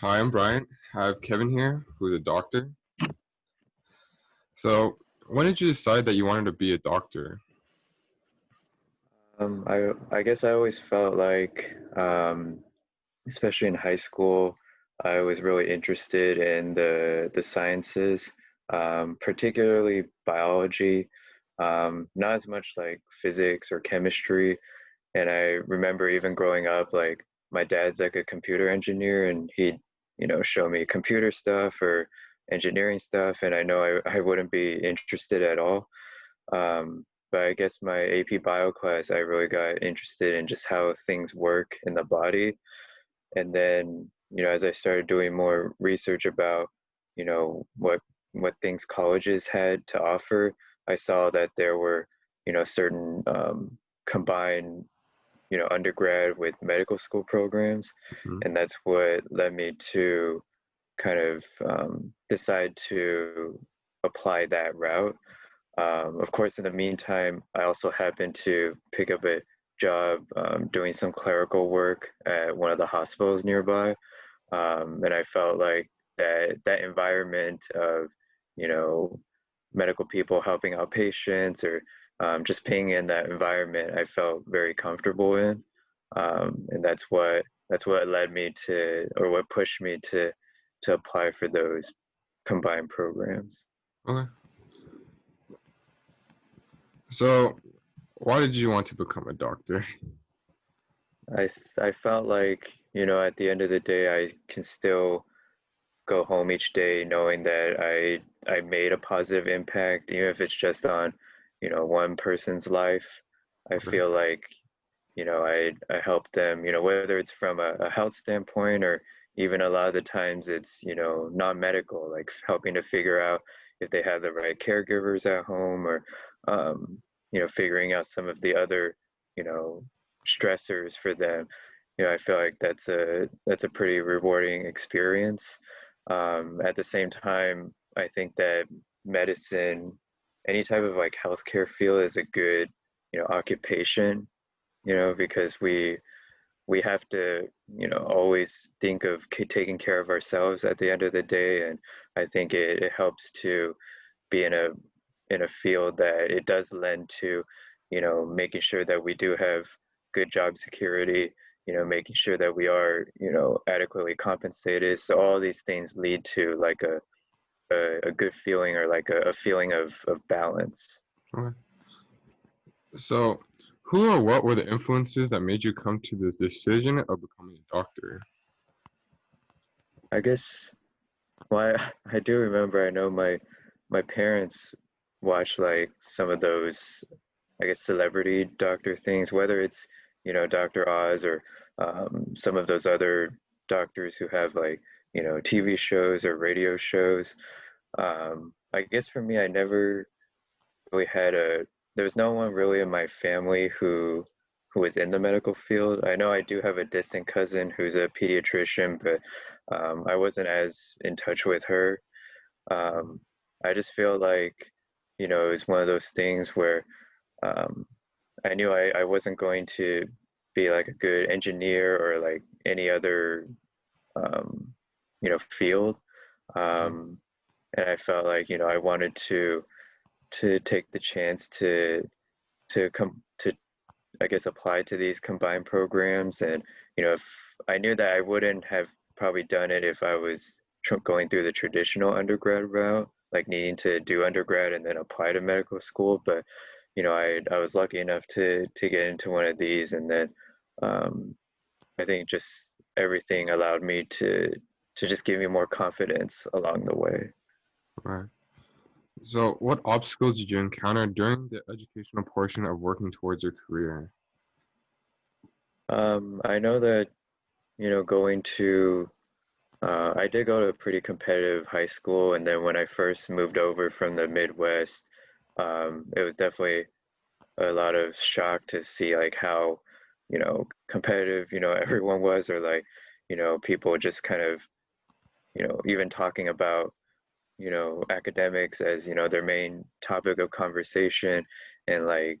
Hi, I'm Brian. I have Kevin here, who's a doctor. So, when did you decide that you wanted to be a doctor? I guess I always felt like, especially in high school, I was really interested in the sciences, particularly biology, not as much like physics or chemistry. And I remember even growing up, like my dad's like a computer engineer, and he'd, show me computer stuff or engineering stuff, and I know I wouldn't be interested at all. But I guess my AP Bio class, I really got interested in just how things work in the body. And then, as I started doing more research about, what things colleges had to offer, I saw that there were, certain combined, undergrad with medical school programs. Mhm. And that's what led me to kind of decide to apply that route. Of course, in the meantime, I also happened to pick up a job doing some clerical work at one of the hospitals nearby, and I felt like that environment of, you know, medical people helping out patients or just being in that environment, I felt very comfortable in, and that's what led me to, or what pushed me to apply for those combined programs. Okay. So, why did you want to become a doctor? I felt like, at the end of the day, I can still go home each day knowing that I made a positive impact, even if it's just on, one person's life. I Okay. feel like, I help them, whether it's from a health standpoint or even a lot of the times it's, non-medical, like helping to figure out if they have the right caregivers at home or, um, figuring out some of the other, you know, stressors for them. I feel like that's a pretty rewarding experience. At the same time, I think that medicine, any type of like healthcare field is a good, occupation, because we have to, always think of taking care of ourselves at the end of the day. And I think it helps to be in a field that it does lend to, making sure that we do have good job security, making sure that we are, adequately compensated. So all these things lead to like a good feeling or like a feeling of balance. Okay. So, who or what were the influences that made you come to this decision of becoming a doctor? I guess, well, I do remember, I know my parents watched like some of those, I guess, celebrity doctor things, whether it's, Dr. Oz or some of those other doctors who have like, TV shows or radio shows. I guess for me, I never really had there was no one really in my family who was in the medical field. I know I do have a distant cousin who's a pediatrician, but I wasn't as in touch with her. um, I just feel like, it was one of those things where um, I knew I wasn't going to be like a good engineer or like any other, um, field. Mhm. Um, and I felt like, I wanted to take the chance to come to, I guess, apply to these combined programs. And, if I knew that I wouldn't have probably done it if I was going through the traditional undergrad route, like needing to do undergrad and then apply to medical school. But, I was lucky enough to get into one of these. And then um, I think just everything allowed me to just give me more confidence along the way. Right. So, what obstacles did you encounter during the educational portion of working towards your career? I know that, going to I did go to a pretty competitive high school, and then when I first moved over from the Midwest, it was definitely a lot of shock to see like how, competitive, everyone was, or like, people just kind of, even talking about, academics as, their main topic of conversation. And like,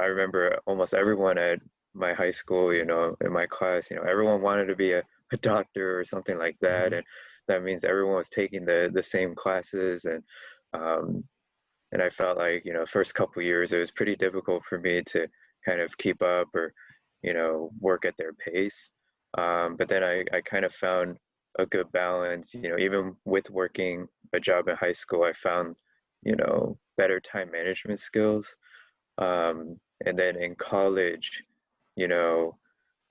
I remember almost everyone at my high school, in my class, everyone wanted to be a a doctor or something like that, Hmm. and that means everyone was taking the same classes, um, and I felt like, first couple years it was pretty difficult for me to kind of keep up or, work at their pace. But then I kind of found a good balance, even with working a job in high school, I found, better time management skills. And then in college, you know,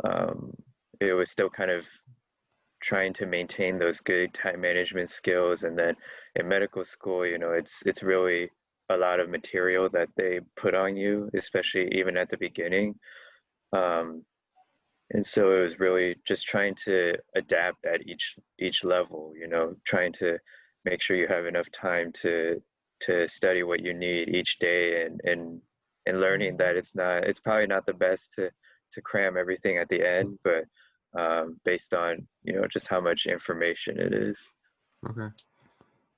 um, it was still kind of trying to maintain those good time management skills. And then in medical school, it's really a lot of material that they put on you, especially even at the beginning. Um, and so it was really just trying to adapt at each level, trying to make sure you have enough time to study what you need each day, and learning that it's probably not the best to cram everything at the end, but based on just how much information it is. Okay.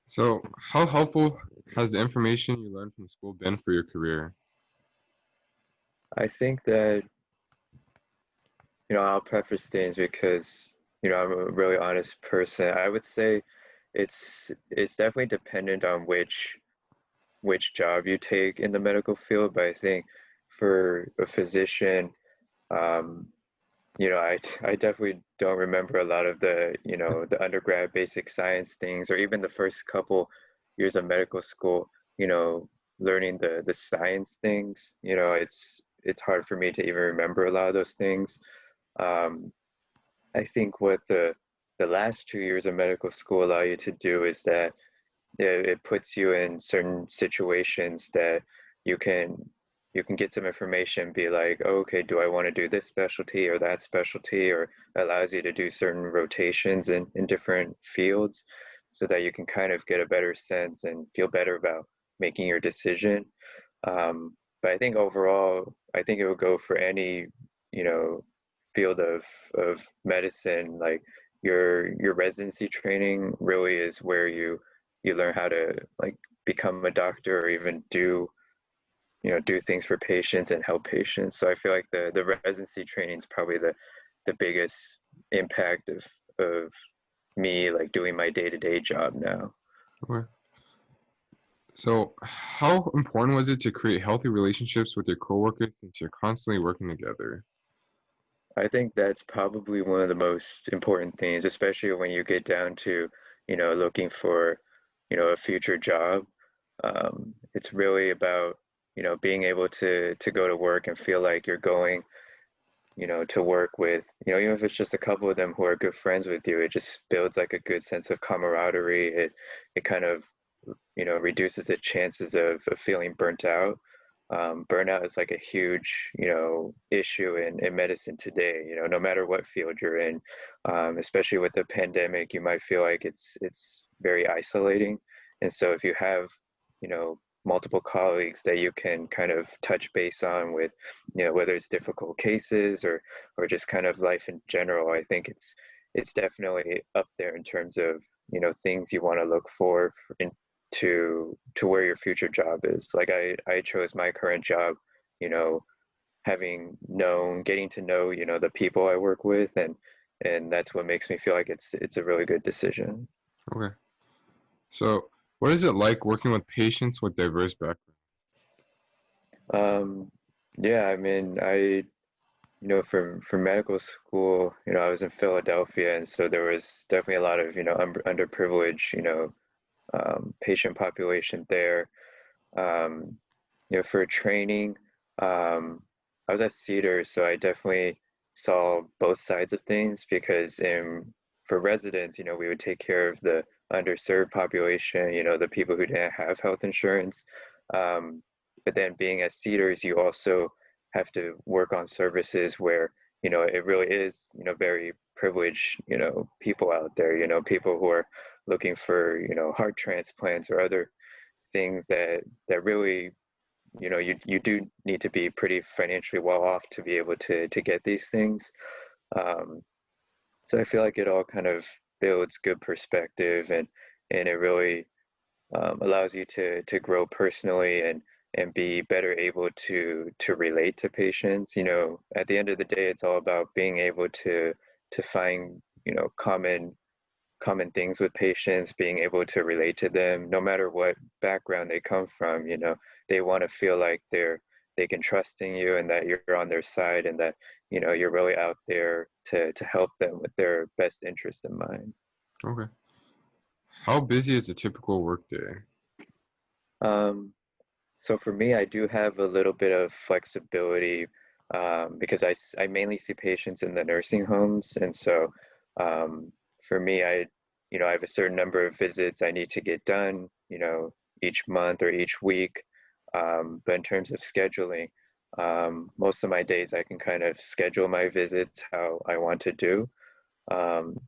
So, how helpful has the information you learned from school been for your career? I think that I'll preface things because I'm a really honest person. I would say it's definitely dependent on which job you take in the medical field, but I think for a physician, um, I definitely don't remember a lot of the undergrad basic science things, or even the first couple years of medical school, you know, learning the science things. It's hard for me to even remember a lot of those things. Um, I think what the last 2 years of medical school allow you to do is that it puts you in certain situations that you can you can get some information, be like, oh, okay, do I want to do this specialty or that specialty, or allows you to do certain rotations in different fields so that you can kind of get a better sense and feel better about making your decision. But I think overall, I think it would go for any, you know, field of medicine. Like your residency training really is where you learn how to like become a doctor, or even do things for patients and help patients. So I feel like the residency training is probably the biggest impact of me like doing my day-to-day job now. Okay. So, how important was it to create healthy relationships with your coworkers since you're constantly working together? I think that's probably one of the most important things, especially when you get down to, looking for, a future job. It's really about, being able to go to work and feel like you're going, to work with, even if it's just a couple of them who are good friends with you, it just builds like a good sense of camaraderie. It kind of, reduces the chances of feeling burnt out. Burnout is like a huge, issue in medicine today. No matter what field you're in, especially with the pandemic, you might feel like it's very isolating. And so if you have, multiple colleagues that you can kind of touch base on with, whether it's difficult cases or just kind of life in general, I think it's definitely up there in terms of things you want to look for in to where your future job is. Like I chose my current job, you know, getting to know, the people I work with, and that's what makes me feel like it's a really good decision. Okay. So, what is it like working with patients with diverse backgrounds? Um, yeah, I mean, for medical school, I was in Philadelphia, and so there was definitely a lot of, underprivileged, patient population there. Um, for training, um, I was at Cedars, so I definitely saw both sides of things because for residents, we would take care of the underserved population, the people who didn't have health insurance. Um, but then being at Cedars, you also have to work on services where, it really is, very privileged, people out there, people who are looking for, heart transplants or other things that really you do need to be pretty financially well off to be able to get these things. um, so I feel like it all kind of builds good perspective, and it really allows you to grow personally and be better able to relate to patients. At the end of the day, it's all about being able to find common things with patients, being able to relate to them, no matter what background they come from. They want to feel like they can trust in you and that you're on their side and that you're really out there to help them with their best interest in mind. Okay. How busy is a typical workday? Um, so for me, I do have a little bit of flexibility because I mainly see patients in the nursing homes, and so um, for me, I have a certain number of visits I need to get done, each month or each week. But in terms of scheduling, most of my days I can kind of schedule my visits how I want to do, um,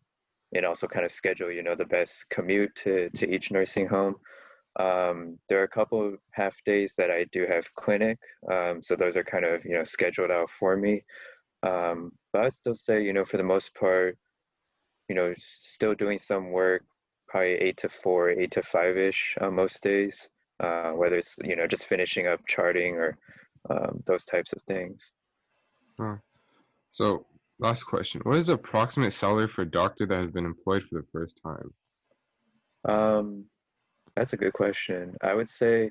and also kind of schedule, the best commute to each nursing home. There are a couple half days that I do have clinic, so those are kind of scheduled out for me. But I'd still say for the most part, still doing some work, probably 8 to 4, 8 to 5 ish on most days. Whether it's just finishing up charting or those types of things. Uh, so, last question. What is the approximate salary for a doctor that has been employed for the first time? Um, that's a good question. I would say,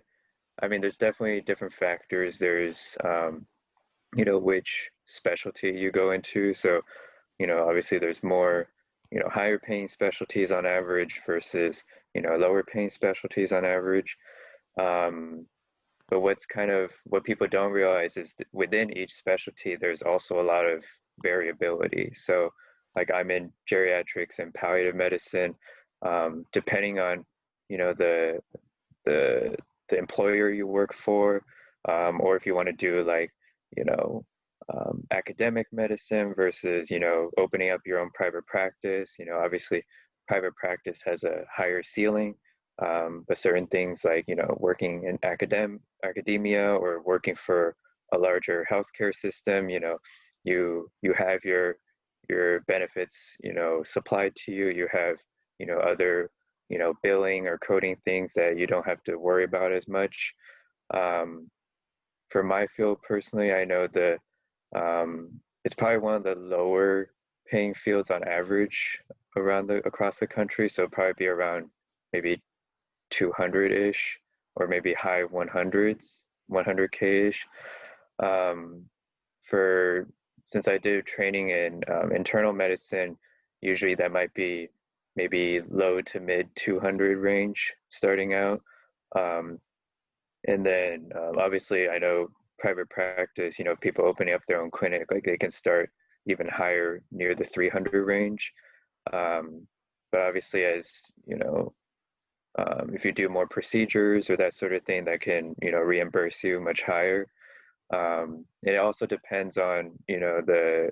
I mean, there's definitely different factors. There's which specialty you go into. So, obviously there's more, higher paying specialties on average versus, lower paying specialties on average. Um, but what people don't realize is that within each specialty, there's also a lot of variability. So, like I'm in geriatrics and palliative medicine, depending on, the the the employer you work for, or if you want to do like you know academic medicine versus opening up your own private practice. Obviously private practice has a higher ceiling, but certain things like working in academia or working for a larger healthcare system, you have your benefits supplied to you. You have other billing or coding things that you don't have to worry about as much. Um, for my field personally, I know it's probably one of the lower paying fields on average across the country. So probably be around maybe 200-ish or maybe high 100s, 100K-ish. Um, for since I did training in internal medicine, usually that might be maybe low to mid 200 range starting out. Um, and then obviously I know private practice, people opening up their own clinic, like they can start even higher near the 300 range. Um, but obviously as, if you do more procedures or that sort of thing, that can, reimburse you much higher. It also depends on, the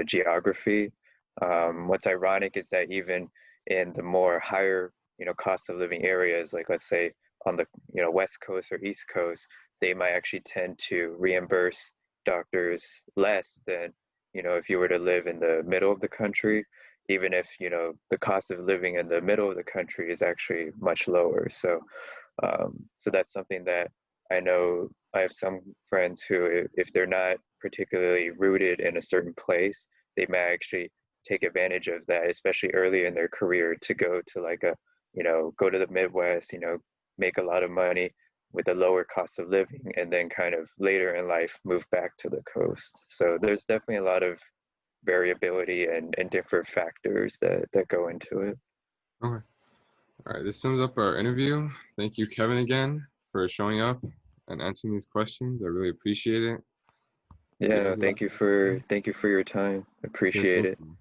geography. What's ironic is that even in the more higher, cost of living areas, like let's say on the, West Coast or East Coast, they might actually tend to reimburse doctors less than, if you were to live in the middle of the country, even if, the cost of living in the middle of the country is actually much lower. So that's something that I know. I have some friends who, if they're not particularly rooted in a certain place, they may actually take advantage of that, especially early in their career, to go to like go to the Midwest, make a lot of money with a lower cost of living, and then kind of later in life move back to the coast. So there's definitely a lot of variability and different factors that go into it. Okay. All right. This sums up our interview. Thank you, Kevin, again for showing up and answering these questions. I really appreciate it. Do Yeah, you no, have thank you for your time. Okay, Appreciate thank it. you.